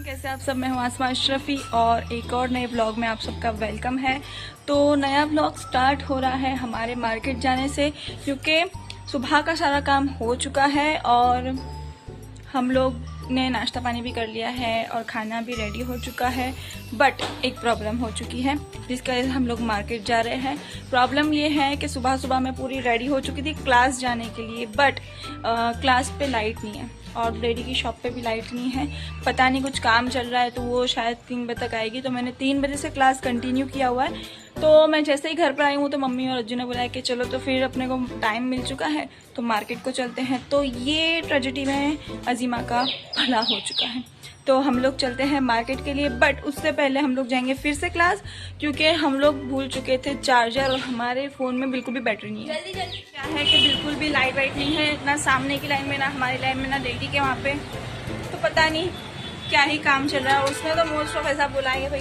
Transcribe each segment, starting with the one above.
कैसे आप सब। मैं हूँ आसमा अशरफी और एक और नए ब्लॉग में आप सबका वेलकम है। तो नया ब्लॉग स्टार्ट हो रहा है हमारे मार्केट जाने से, क्योंकि सुबह का सारा काम हो चुका है और हम लोग ने नाश्ता पानी भी कर लिया है और खाना भी रेडी हो चुका है। बट एक प्रॉब्लम हो चुकी है जिसकी वजह से हम लोग मार्केट जा रहे हैं। प्रॉब्लम ये है कि सुबह सुबह मैं पूरी रेडी हो चुकी थी क्लास जाने के लिए, बट क्लास पे लाइट नहीं है और डैडी की शॉप पे भी लाइट नहीं है। पता नहीं कुछ काम चल रहा है, तो वो शायद 3 बजे तक आएगी। तो मैंने 3 बजे से क्लास कंटिन्यू किया हुआ है। तो मैं जैसे ही घर पर आई हूँ तो मम्मी और अज्जू ने बुलाया कि चलो, तो फिर अपने को टाइम मिल चुका है तो मार्केट को चलते हैं। तो ये ट्रेजेडी में अजीमा का भला हो चुका है, तो हम लोग चलते हैं मार्केट के लिए। बट उससे पहले हम लोग जाएंगे फिर से क्लास, क्योंकि हम लोग भूल चुके थे चार्जर और हमारे फ़ोन में बिल्कुल भी बैटरी नहीं है। जल्दी जल्दी क्या है कि बिल्कुल भी लाइट वाइट नहीं है, ना सामने की लाइन में, ना हमारी लाइन में, ना डैडी के वहाँ पे। तो पता नहीं क्या ही काम चल रहा है। उसने तो मोस्ट ऑफ ऐसा बोला है भाई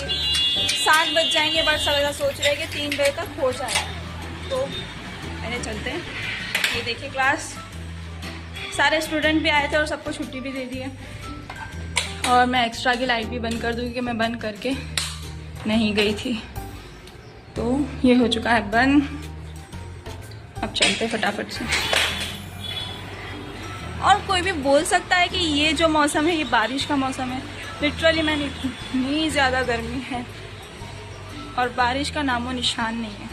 7 बज जाएंगे, बट सब ऐसा सोच रहे हैं कि 3 बजे तक हो जाएगा। तो मैंने चलते हैं। ये देखिए क्लास, सारे स्टूडेंट भी आए थे और सबको छुट्टी भी दे दी है। और मैं एक्स्ट्रा की लाइट भी बंद कर दूँगी कि मैं बंद करके नहीं गई थी। तो ये हो चुका है बंद। अब चलते फटाफट से। और कोई भी बोल सकता है कि ये जो मौसम है ये बारिश का मौसम है। लिटरली मैंने इतनी ज़्यादा गर्मी है और बारिश का नामो निशान नहीं है।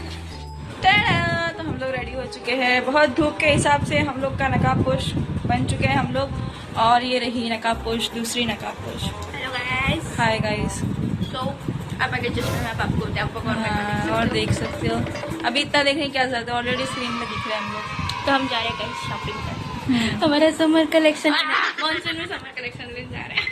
तो हम लोग रेडी हो चुके हैं। बहुत धूप के हिसाब से हम लोग का नकाबपोश बन चुके हैं हम लोग। और ये रही नकाबपोश, दूसरी नकाबपोश। Hello guys. Hi guys. तो आप आगे चश्मे में आपको कौन और देख सकते हो, अभी इतना देखने की क्या जरूरत है, ऑलरेडी स्क्रीन में दिख रहे हैं हम लोग। तो हम जा रहे हैं गाइस शॉपिंग करने। हमारा समर कलेक्शन, मॉनसून में समर कलेक्शन में जा रहे हैं।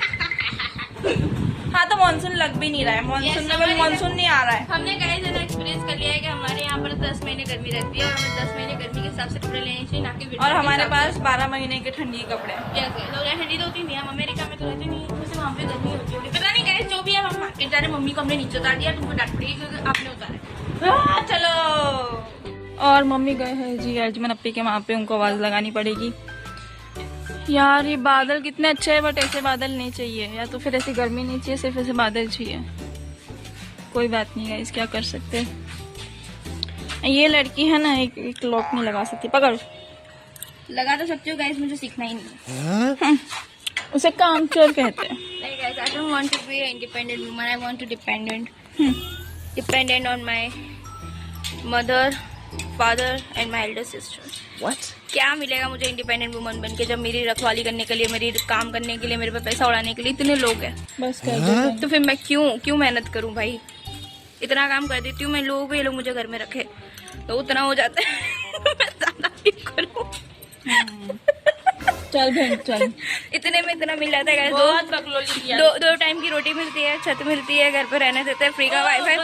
हाँ, तो मानसून लग भी नहीं रहा है। मानसून में मानसून नहीं आ रहा है। हमने गाइस ना एक्सपीरियंस कर लिया है कि हमारे यहाँ पर 10 महीने गर्मी रहती है और हमें 10 महीने गर्मी के हिसाब से कपड़े लेने चाहिए, ना कि और हमारे पास 12 महीने के ठंडी के कपड़े हैं। क्या लोग यहाँ ठंडी तो होती नहीं है, हम अमेरिका में तो रहते नहीं है, वैसे वहाँ पे गर्मी होती होगी। पता नहीं गाइस, जो भी है हम मार्केट जा रहे हैं। मम्मी को हमने नीचे उतार दिया, तुमको डांट पड़ेगी क्योंकि आपने उतारा। चलो। और मम्मी गए हैं जी अर्जुमन अप्पी के वहाँ पे, उनको आवाज़ लगानी पड़ेगी। यार ये बादल कितने अच्छे हैं, बट ऐसे बादल नहीं चाहिए, या तो फिर ऐसी गर्मी नहीं चाहिए, सिर्फ ऐसे बादल चाहिए। कोई बात नहीं है, इस क्या कर सकते हैं। ये लड़की है ना, एक लॉक नहीं लगा सकती। पकड़। लगा तो सकती हो गाइस, मुझे सीखना ही नहीं है। उसे काम चोर कहते हैं। नहीं guys, I don't want to be an independent woman. I want to dependent on my mother, father and my elder sister. What? क्या मिलेगा मुझे इंडिपेंडेंट वुमन बन के, जब मेरी रखवाली करने के लिए, मेरी काम करने के लिए, मेरे पे पैसा उड़ाने के लिए इतने लोग हैं। बस कर दो। तो फिर मैं क्यों मेहनत करूं भाई। इतना काम कर देती हूँ मैं, लोग भी, ये लोग मुझे घर में रखे तो उतना हो जाता है। मैं ज्यादा क्यों करूं। चल बहन चल। इतने में इतना मिल जाता है। बहुत बकलोली किया। दो टाइम की रोटी मिलती है, छत मिलती है, घर पे रहने देते हैं, फ्री का वाईफाई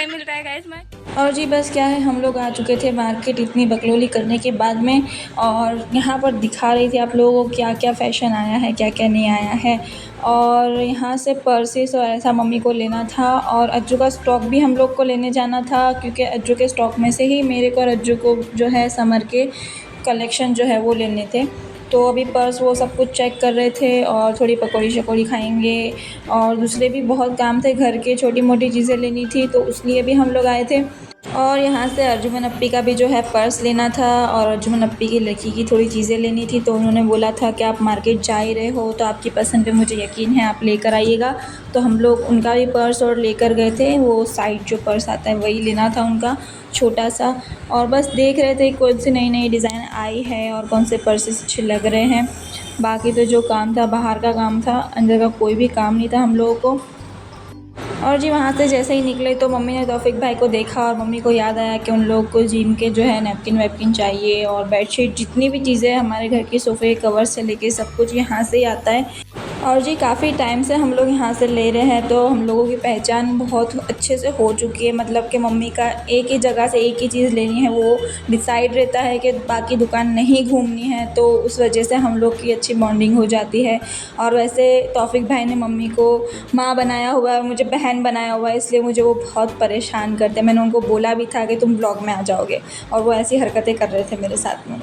मिलता है गाइस। मैं और जी बस क्या है, हम लोग आ चुके थे मार्केट इतनी बकलोली करने के बाद में। और यहाँ पर दिखा रही थी आप लोगों को क्या क्या फ़ैशन आया है, क्या क्या नहीं आया है। और यहाँ से पर्सेस और ऐसा मम्मी को लेना था, और अज्जू का स्टॉक भी हम लोग को लेने जाना था, क्योंकि अज्जू के स्टॉक में से ही मेरे को और अज्जू को जो है समर के कलेक्शन जो है वो लेने थे। तो अभी पर्स वो सब कुछ चेक कर रहे थे और थोड़ी पकौड़ी शकौड़ी खाएंगे, और दूसरे भी बहुत काम थे घर के, छोटी मोटी चीज़ें लेनी थी, तो उसलिए भी हम लोग आए थे। और यहाँ से अर्जुमन अप्पी का भी जो है पर्स लेना था, और अर्जुमन अप्पी की लड़की की थोड़ी चीज़ें लेनी थी। तो उन्होंने बोला था कि आप मार्केट जा ही रहे हो तो आपकी पसंद पे मुझे यकीन है, आप लेकर आइएगा। तो हम लोग उनका भी पर्स और लेकर गए थे। वो साइड जो पर्स आता है वही लेना था उनका, छोटा सा। और बस देख रहे थे कौन सी नई नई डिज़ाइन आई है और कौन से पर्सेस अच्छे लग रहे हैं। बाकी तो जो काम था बाहर का काम था, अंदर का कोई भी काम नहीं था हम लोगों को। और जी वहाँ से जैसे ही निकले तो मम्मी ने तौफीक भाई को देखा, और मम्मी को याद आया कि उन लोग को जिम के जो है नैपकिन वैपकिन चाहिए, और बेडशीट, जितनी भी चीज़ें हमारे घर की, सोफ़े कवर से लेके सब कुछ यहाँ से ही आता है। और जी काफ़ी टाइम से हम लोग यहाँ से ले रहे हैं, तो हम लोगों की पहचान बहुत अच्छे से हो चुकी है। मतलब कि मम्मी का एक ही जगह से एक ही चीज़ लेनी है, वो डिसाइड रहता है कि बाकी दुकान नहीं घूमनी है, तो उस वजह से हम लोग की अच्छी बॉन्डिंग हो जाती है। और वैसे तौफीक भाई ने मम्मी को माँ बनाया हुआ है, मुझे बहन बनाया हुआ है, इसलिए मुझे वो बहुत परेशान करते हैं। मैंने उनको बोला भी था कि तुम ब्लॉग में आ जाओगे, और वो ऐसी हरकतें कर रहे थे मेरे साथ में।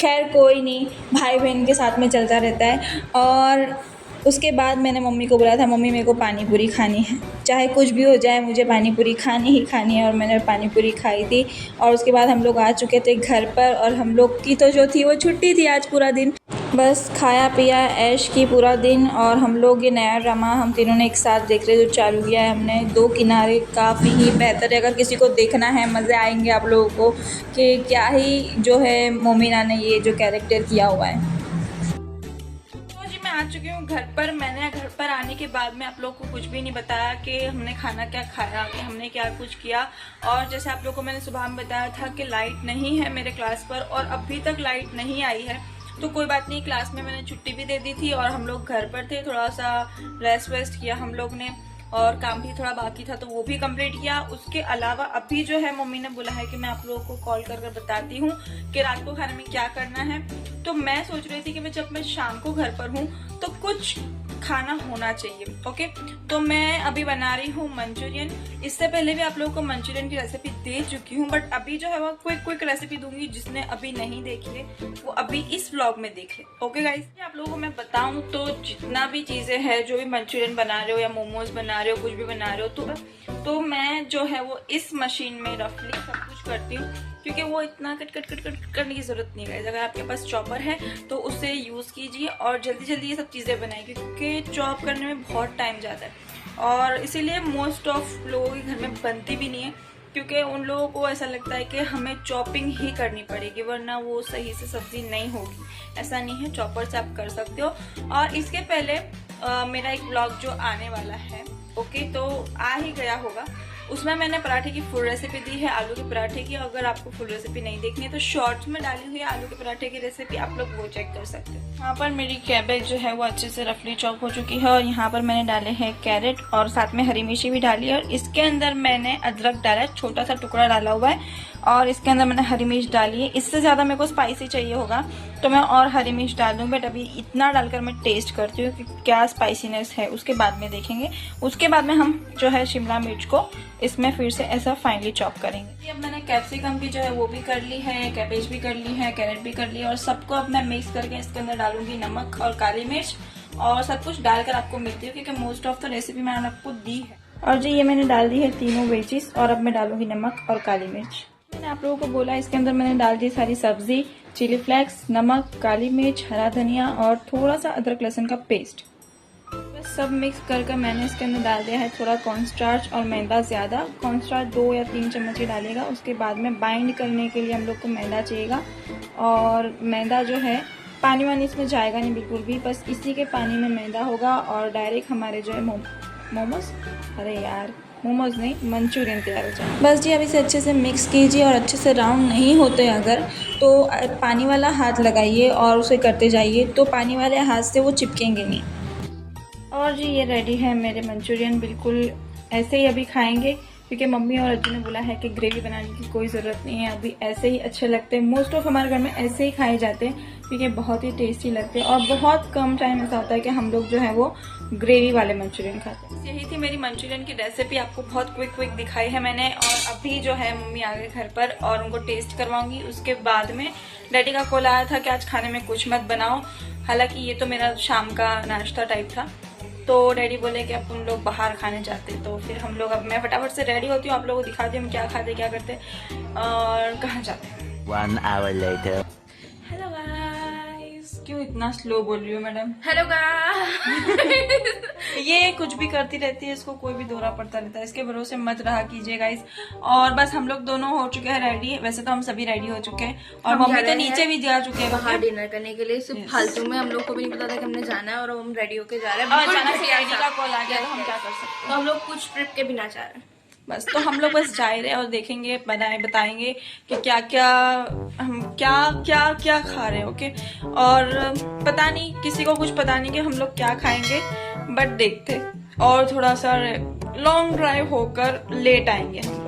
खैर कोई नहीं, भाई बहन के साथ में चलता रहता है। और उसके बाद मैंने मम्मी को बोला था, मम्मी मेरे को पानी पूरी खानी है, चाहे कुछ भी हो जाए मुझे पानी पूरी खानी ही खानी है। और मैंने पानी पूरी खाई थी। और उसके बाद हम लोग आ चुके थे घर पर, और हम लोग की तो जो थी वो छुट्टी थी आज पूरा दिन, बस खाया पिया ऐश की पूरा दिन। और हम लोग ये नया ड्रामा हम तीनों ने एक साथ देख रहे, जो चालू किया है हमने, दो किनारे, काफ़ी ही बेहतर है। अगर किसी को देखना है, मज़े आएंगे आप लोगों को कि क्या ही जो है मोमिना ने ये जो कैरेक्टर किया हुआ है। तो जी मैं आ चुकी हूँ घर पर। मैंने घर पर आने के बाद में आप लोगों को कुछ भी नहीं बताया कि हमने खाना क्या खाया, कि हमने क्या कुछ किया। और जैसे आप लोगों को मैंने सुबह में बताया था कि लाइट नहीं है मेरे क्लास पर, और अभी तक लाइट नहीं आई है। तो कोई बात नहीं, क्लास में मैंने छुट्टी भी दे दी थी और हम लोग घर पर थे, थोड़ा सा रेस्ट वेस्ट किया हम लोग ने, और काम भी थोड़ा बाकी था तो वो भी कंप्लीट किया। उसके अलावा अभी जो है मम्मी ने बोला है कि मैं आप लोगों को कॉल कर बताती हूँ कि रात को खाने में क्या करना है। तो मैं सोच रही थी कि जब मैं शाम को घर पर हूँ तो कुछ खाना होना चाहिए। ओके, तो मैं अभी बना रही हूँ मंचूरियन। इससे पहले भी आप लोगों को मंचूरियन की रेसिपी दे चुकी हूँ, बट अभी जो है वो क्विक रेसिपी दूंगी। जिसने अभी नहीं देखी है वो अभी इस व्लॉग में देख ले। ओके गाइस, आप लोगों को मैं बताऊं तो जितना भी चीजें हैं, जो भी मंचूरियन बना रहे हो या मोमोज बना रहे हो, कुछ भी बना रहे हो, तो मैं जो है वो इस मशीन में रफली सब कुछ करती हूँ, क्योंकि वो इतना कट करने की जरूरत नहीं है। अगर आपके पास चॉपर है तो उसे यूज कीजिए और जल्दी जल्दी ये सब चीजें बनाइए, क्योंकि चॉप करने में बहुत टाइम जाता है। और इसीलिए मोस्ट ऑफ लोगों के घर में बनती भी नहीं है, क्योंकि उन लोगों को ऐसा लगता है कि हमें चॉपिंग ही करनी पड़ेगी वरना वो सही से सब्जी नहीं होगी। ऐसा नहीं है, चॉपर से आप कर सकते हो। और इसके पहले मेरा एक ब्लॉग जो आने वाला है, ओके, तो आ ही गया होगा, उसमें मैंने पराठे की फुल रेसिपी दी है, आलू के पराठे की। अगर आपको फुल रेसिपी नहीं देखनी है तो शॉर्ट्स में डाली हुई है आलू के पराठे की रेसिपी, आप लोग वो चेक कर सकते हैं। यहाँ पर मेरी कैबेज जो है वो अच्छे से रफली चॉप हो चुकी है, और यहाँ पर मैंने डाले हैं कैरेट और साथ में हरी मिर्ची भी डाली है। और इसके अंदर मैंने अदरक डाला है, छोटा सा टुकड़ा डाला हुआ है, और इसके अंदर मैंने हरी मिर्च डाली है। इससे ज़्यादा मेरे को स्पाइसी चाहिए होगा तो मैं और हरी मिर्च डाल दूँ, बट अभी इतना डालकर मैं टेस्ट करती हूँ कि क्या स्पाइसीनेस है, उसके बाद में देखेंगे। उसके बाद में हम जो है शिमला मिर्च को इसमें फिर से ऐसा फाइनली चॉप करेंगे। अब मैंने कैप्सिकम भी जो है वो भी कर ली है, कैबेज भी कर ली है, कैरेट भी कर ली है, और सबको अब मैं मिक्स करके इसके अंदर डालूंगी नमक और काली मिर्च, और सब कुछ डालकर आपको मिलती है, क्योंकि मोस्ट ऑफ द रेसिपी मैंने आपको दी है। और जी ये मैंने डाल दी है तीनों वेजिस, और अब मैं डालूंगी नमक और काली मिर्च। मैंने आप लोगों को बोला इसके अंदर मैंने डाल दी सारी सब्जी, चिली फ्लेक्स, नमक, काली मिर्च, हरा धनिया और थोड़ा सा अदरक लहसुन का पेस्ट। बस सब मिक्स कर मैंने इसके अंदर डाल दिया है थोड़ा कॉर्नस्टार्च और मैदा ज़्यादा। कॉर्नस्टार्च 2 या 3 चम्मच ही डालिएगा। उसके बाद में बाइंड करने के लिए हम लोग को मैदा चाहिएगा, और मैदा जो है पानी वानी इसमें जाएगा नहीं बिल्कुल भी, बस इसी के पानी में मैदा होगा और डायरेक्ट हमारे जो है मोमोज, अरे यार मोमोज नहीं, मंचूरियन तैयार हो जाए। बस जी अब इसे अच्छे से मिक्स कीजिए, और अच्छे से राउंड नहीं होते अगर तो पानी वाला हाथ लगाइए और उसे करते जाइए, तो पानी वाले हाथ से वो चिपकेंगे नहीं। और जी ये रेडी है मेरे मंचूरियन, बिल्कुल ऐसे ही अभी खाएंगे, क्योंकि मम्मी और अज्जू ने बोला है कि ग्रेवी बनाने की कोई ज़रूरत नहीं है, अभी ऐसे ही अच्छे लगते हैं। मोस्ट ऑफ हमारे घर में ऐसे ही खाए जाते हैं, क्योंकि बहुत ही टेस्टी लगते हैं, और बहुत कम टाइम ऐसा होता है कि हम लोग जो है वो ग्रेवी वाले मंचूरियन खाते हैं। यही थी मेरी मंचूरियन की रेसिपी, आपको बहुत क्विक दिखाई है मैंने। और अभी जो है मम्मी आ गए घर पर और उनको टेस्ट करवाऊंगी। उसके बाद में डैडी का कॉल आया था कि आज खाने में कुछ मत बनाओ, हालांकि ये तो मेरा शाम का नाश्ता टाइप था, तो डैडी बोले कि अब तुम लोग बाहर खाने जाते, तो फिर हम लोग, अब मैं फटाफट से रेडी होती हूँ, आप लोगों को दिखाती हूँ हम क्या खाते क्या करते और कहाँ जाते। 1 hour later. हेलो गाइस, क्यों इतना स्लो बोल रही हूँ मैडम? Hello guys. ये कुछ भी करती रहती है, इसको कोई भी दौरा पड़ता रहता है, इसके भरोसे मत रहा कीजिए गाइस। और बस हम लोग दोनों हो चुके हैं रेडी, वैसे तो हम सभी रेडी हो चुके हैं, और मम्मी तो नीचे भी जा चुके हैं बाहर डिनर करने के लिए। सिर्फ फालतू में हम लोग को भी नहीं पता था कि हमने जाना है, और हम रेडी होके जा रहे हैं। और अचानक से डैडी का कॉल आ गया तो हम क्या कर सकते हैं, तो हम लोग कुछ ट्रिप के बिना जा रहे हैं बस। तो हम लोग बस जा रहे हैं और देखेंगे, बताएंगे कि क्या क्या हम क्या खा रहे हैं। ओके, और पता नहीं, किसी को कुछ पता नहीं कि हम लोग क्या खाएंगे, बट देखते, और थोड़ा सा लॉन्ग ड्राइव होकर लेट आएंगे हम लोग।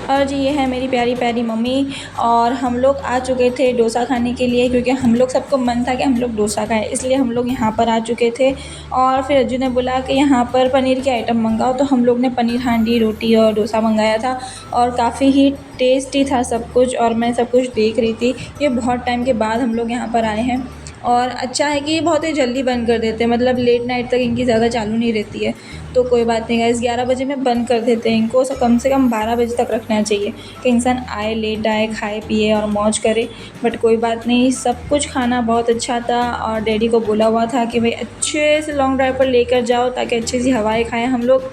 और जी ये है मेरी प्यारी प्यारी मम्मी, और हम लोग आ चुके थे डोसा खाने के लिए, क्योंकि हम लोग सबको मन था कि हम लोग डोसा खाएं, इसलिए हम लोग यहाँ पर आ चुके थे। और फिर अज्जू ने बोला कि यहाँ पर पनीर के आइटम मंगाओ, तो हम लोग ने पनीर हांडी, रोटी और डोसा मंगाया था, और काफ़ी ही टेस्टी था सब कुछ, और मैं सब कुछ देख रही थी। ये बहुत टाइम के बाद हम लोग यहाँ पर आए हैं, और अच्छा है कि ये बहुत ही जल्दी बंद कर देते हैं, मतलब लेट नाइट तक इनकी ज़्यादा चालू नहीं रहती है। तो कोई बात नहीं गाइस, 11 बजे में बंद कर देते हैं इनको। कम से कम 12 बजे तक रखना चाहिए कि इंसान आए, लेट आए, खाए पिए और मौज करे। बट कोई बात नहीं, सब कुछ खाना बहुत अच्छा था और डैडी को बोला हुआ था कि भाई अच्छे से लॉन्ग ड्राइव पर लेकर जाओ ताकि अच्छी सी हवाएं खाएं हम लोग।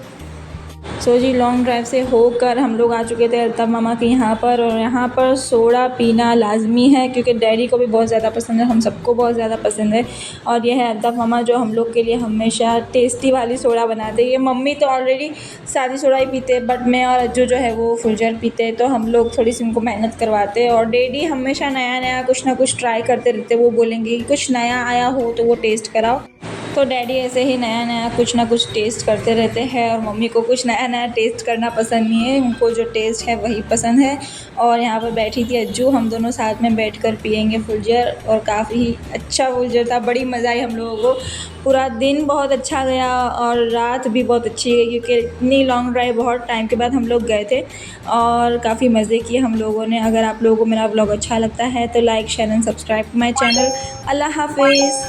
सो जी, लॉन्ग ड्राइव से होकर हम लोग आ चुके थे अल्ताफ़ मामा के यहाँ पर, और यहाँ पर सोडा पीना लाज़मी है क्योंकि डैडी को भी बहुत ज़्यादा पसंद है, हम सबको बहुत ज़्यादा पसंद है। और यह है अल्ताफ़ मामा जो हम लोग के लिए हमेशा टेस्टी वाली सोडा बनाते हैं। ये मम्मी तो ऑलरेडी सादी सोडा ही पीते हैं, बट मैं और अज्जू जो है वो फुलजर पीते हैं, तो हम लोग थोड़ी सी उनको मेहनत करवाते हैं। और डैडी हमेशा नया नया कुछ ना कुछ ट्राई करते रहते हैं। वो बोलेंगे कि कुछ नया आया हो तो वो टेस्ट कराओ। तो डैडी ऐसे ही नया नया कुछ ना कुछ टेस्ट करते रहते हैं, और मम्मी को कुछ नया नया टेस्ट करना पसंद नहीं है, उनको जो टेस्ट है वही पसंद है। और यहाँ पर बैठी थी अज्जू, हम दोनों साथ में बैठकर पियेंगे फुलजर, और काफ़ी अच्छा फुलजर था, बड़ी मज़ा आई हम लोगों को। पूरा दिन बहुत अच्छा गया और रात भी बहुत अच्छी गई क्योंकि इतनी लॉन्ग ड्राइव बहुत टाइम के बाद हम लोग गए थे और काफ़ी मज़े किए हम लोगों ने। अगर आप लोगों को मेरा ब्लॉग अच्छा लगता है तो like share and subscribe my channel. अल्लाह हाफिज़।